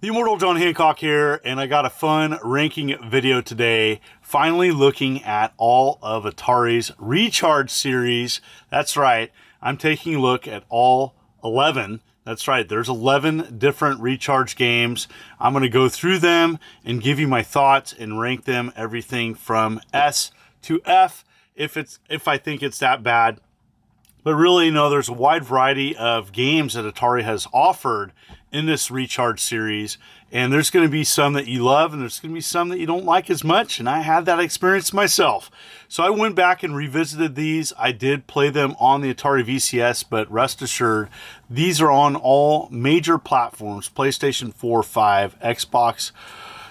The Immortal John Hancock here, and I got a fun ranking video today, finally looking at all of Atari's Recharged series. That's right, I'm taking a look at all 11. That's right, there's 11 different Recharge games. I'm going to go through them and give you my thoughts and rank them everything from S to F if I think it's that bad. But really, there's a wide variety of games that Atari has offered in this Recharge series. And there's going to be some that you love, and there's going to be some that you don't like as much. And I had that experience myself. So I went back and revisited these. I did play them on the Atari VCS, but rest assured, these are on all major platforms: PlayStation 4, 5, Xbox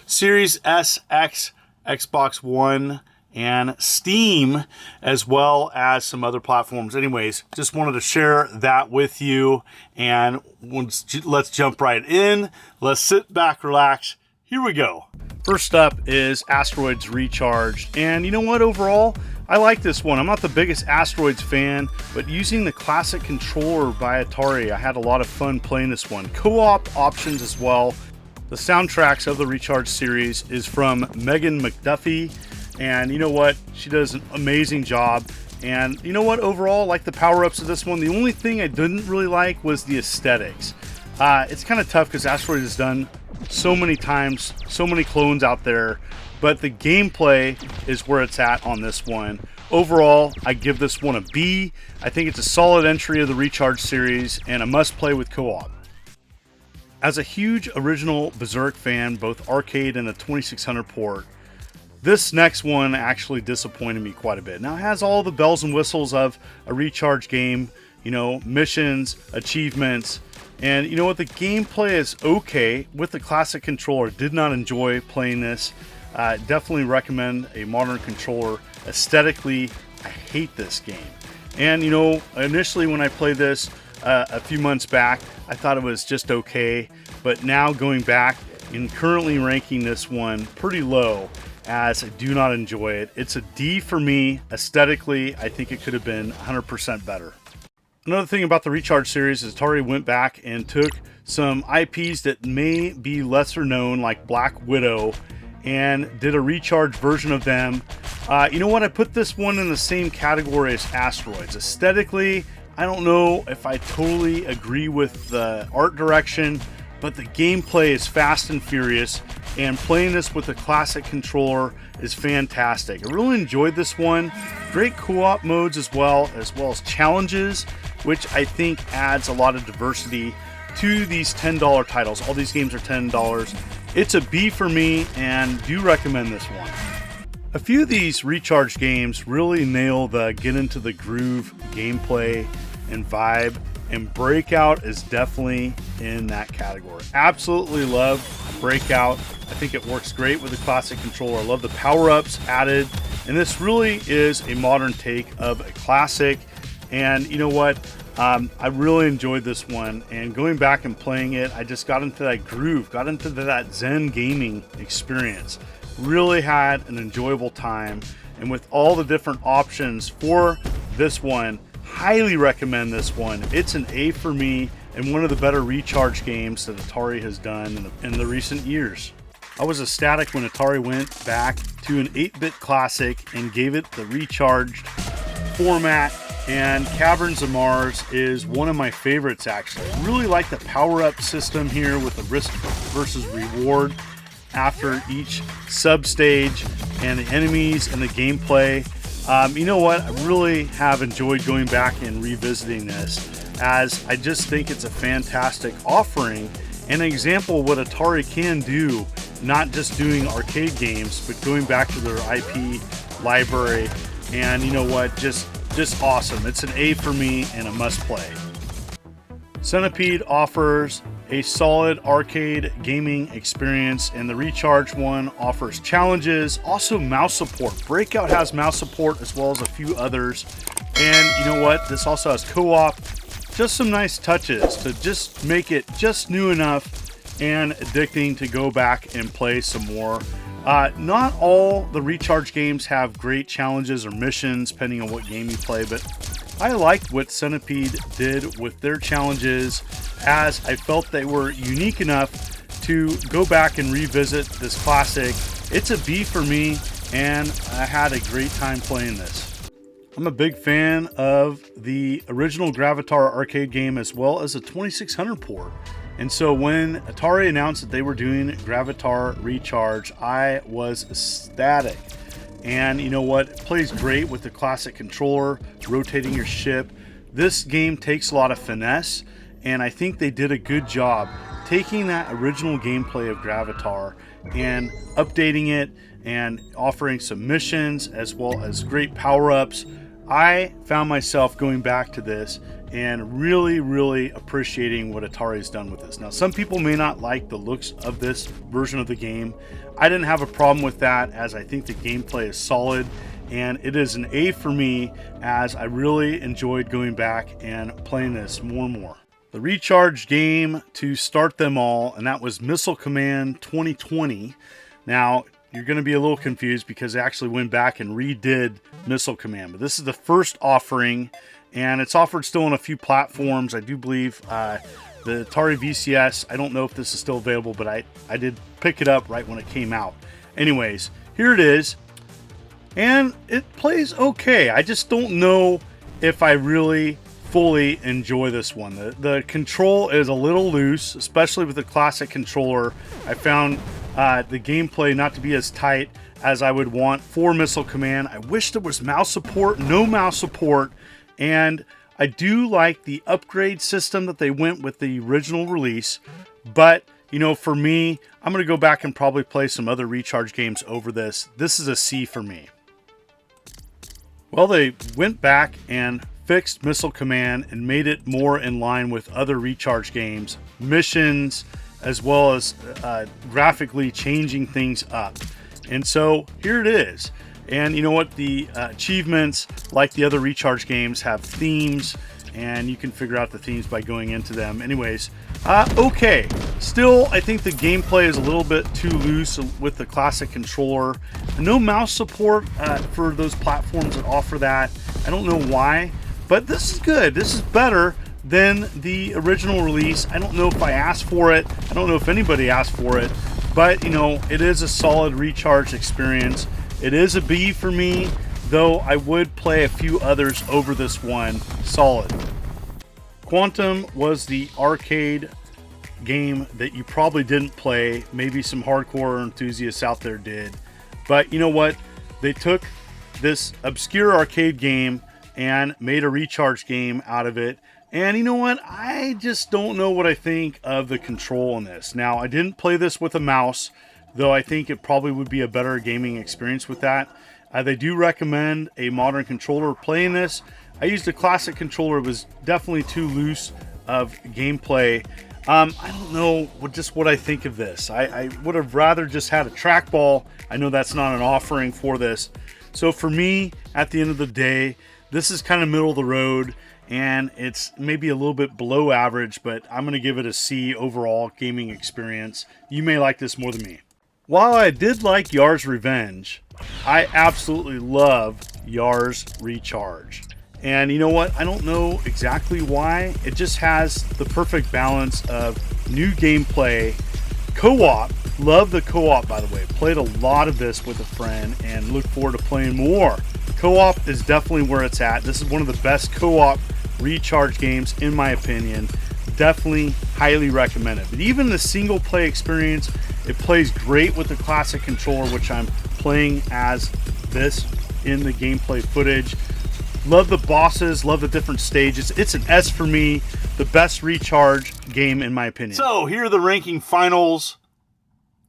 Series S, X, Xbox One, and Steam, as well as some other platforms. Anyways, just wanted to share that with you, and let's jump right in. Let's sit back, relax. Here we go. First up is Asteroids Recharged, and you know what, overall, I like this one. I'm not the biggest Asteroids fan, but using the classic controller by Atari, I had a lot of fun playing this one. Co-op options as well. The soundtracks of the Recharge series is from Megan McDuffie, and you know what? She does an amazing job. And you know what? Overall, I like the power-ups of this one. The only thing I didn't really like was the aesthetics. It's kind of tough because Asteroid has done so many times, so many clones out there, but the gameplay is where it's at on this one. Overall, I give this one a B. I think it's a solid entry of the Recharge series and a must-play with co-op. As a huge original Berserk fan, both arcade and the 2600 port, this next one actually disappointed me quite a bit. Now, it has all the bells and whistles of a Recharge game, missions, achievements, and you know what? The gameplay is okay with the classic controller. Did not enjoy playing this. Definitely recommend a modern controller. Aesthetically, I hate this game. And initially when I played this a few months back, I thought it was just okay. But now going back and currently ranking this one pretty low, as I do not enjoy it. It's a D for me. Aesthetically, I think it could have been 100% better. Another thing about the Recharge series is Atari went back and took some IPs that may be lesser known, like Black Widow, and did a Recharge version of them. You know what? I put this one in the same category as Asteroids. Aesthetically, I don't know if I totally agree with the art direction, but the gameplay is fast and furious, and playing this with a classic controller is fantastic. I really enjoyed this one. Great co-op modes as well as challenges, which I think adds a lot of diversity to these $10 titles. All these games are $10. It's a B for me, and do recommend this one. A few of these Recharge games really nail the get into the groove gameplay and vibe, and Breakout is definitely in that category. Absolutely love Breakout. I think it works great with the classic controller. I love the power-ups added, and this really is a modern take of a classic. And you know what? I really enjoyed this one, and going back and playing it, I just got into that groove, got into that Zen gaming experience. Really had an enjoyable time, and with all the different options for this one, highly recommend this one. It's an A for me, and one of the better Recharge games that Atari has done in the recent years. I was ecstatic when Atari went back to an 8-bit classic and gave it the Recharged format, and Caverns of Mars is one of my favorites, actually. I really like the power-up system here with the risk versus reward after each sub-stage, and the enemies and the gameplay. You know what? I really have enjoyed going back and revisiting this, as I just think it's a fantastic offering and an example of what Atari can do, not just doing arcade games, but going back to their IP library. And you know what? Just awesome. It's an A for me and a must play. Centipede offers a solid arcade gaming experience, and the Recharge one offers challenges, also mouse support. Breakout has mouse support as well as a few others. And you know what? This also has co-op. Just some nice touches to just make it just new enough and addicting to go back and play some more. Not all the Recharge games have great challenges or missions, depending on what game you play, but I liked what Centipede did with their challenges, as I felt they were unique enough to go back and revisit this classic. It's a B for me, and I had a great time playing this. I'm a big fan of the original Gravitar arcade game as well as a 2600 port. And so when Atari announced that they were doing Gravitar Recharged, I was ecstatic. And you know what? It plays great with the classic controller, rotating your ship. This game takes a lot of finesse, and I think they did a good job taking that original gameplay of Gravitar and updating it and offering some missions as well as great power-ups. I found myself going back to this and really appreciating what Atari's done with this. Now, some people may not like the looks of this version of the game. I didn't have a problem with that, as I think the gameplay is solid, and it is an A for me, as I really enjoyed going back and playing this more and more. The Recharge game to start them all, and that was Missile Command 2020. Now, you're going to be a little confused because they actually went back and redid Missile Command, but this is the first offering, and it's offered still on a few platforms. I do believe the Atari VCS, I don't know if this is still available, but I did pick it up right when it came out. Anyways, here it is, and it plays okay. I just don't know if I really fully enjoy this one. The control is a little loose, especially with the classic controller. I found the gameplay not to be as tight as I would want for Missile Command. I wish there was mouse support, no mouse support, and I do like the upgrade system that they went with the original release, but you know, for me, I'm going to go back and probably play some other Recharge games over this. This is a C for me. Well, they went back and fixed Missile Command and made it more in line with other Recharge games, missions, as well as graphically changing things up. And so here it is. And you know what? The achievements, like the other Recharge games, have themes, and you can figure out the themes by going into them. Anyways, okay. Still, I think the gameplay is a little bit too loose with the classic controller. No mouse support for those platforms that offer that. I don't know why, but this is good. This is better than the original release. I don't know if I asked for it. I don't know if anybody asked for it, but you know, it is a solid Recharge experience. It is a B for me, though I would play a few others over this one. Solid. Quantum was the arcade game that you probably didn't play. Maybe some hardcore enthusiasts out there did. But you know what? They took this obscure arcade game and made a Recharge game out of it. And you know what? I just don't know what I think of the control in this. Now, I didn't play this with a mouse, though I think it probably would be a better gaming experience with that. They do recommend a modern controller playing this. I used a classic controller. It was definitely too loose of gameplay. I don't know what I think of this. I would have rather just had a trackball. I know that's not an offering for this. So for me, at the end of the day, this is kind of middle of the road, and it's maybe a little bit below average, but I'm going to give it a C overall gaming experience. You may like this more than me. While I did like Yars Revenge, I absolutely love Yars Recharged. And you know what? I don't know exactly why. It just has the perfect balance of new gameplay, co-op. Love the co-op, by the way. Played a lot of this with a friend and look forward to playing more. Co-op is definitely where it's at. This is one of the best co-op Recharge games, in my opinion. Definitely highly recommend it. But even the single play experience, it plays great with the classic controller, which I'm playing as this in the gameplay footage. Love the bosses, love the different stages. It's an S for me, the best Recharge game in my opinion. So here are the ranking finals.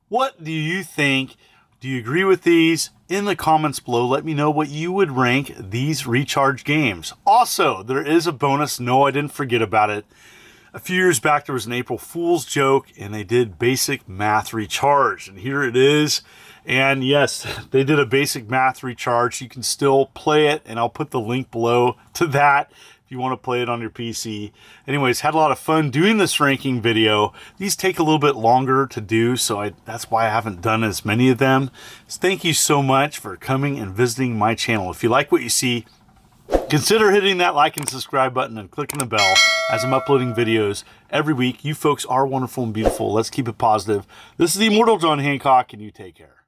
What do you think? Do you agree with these? In the comments below, let me know what you would rank these Recharge games. Also, there is a bonus. No, I didn't forget about it. A few years back, there was an April Fool's joke, and they did Basic Math Recharged. And here it is. And yes, they did a Basic Math Recharge. You can still play it, and I'll put the link below to that if you want to play it on your PC. Anyways, had a lot of fun doing this ranking video. These take a little bit longer to do, so that's why I haven't done as many of them. So thank you so much for coming and visiting my channel. If you like what you see, Consider hitting that like and subscribe button and clicking the bell as I'm uploading videos every week. You folks are wonderful and beautiful. Let's keep it positive. This is the Immortal John Hancock, and you take care.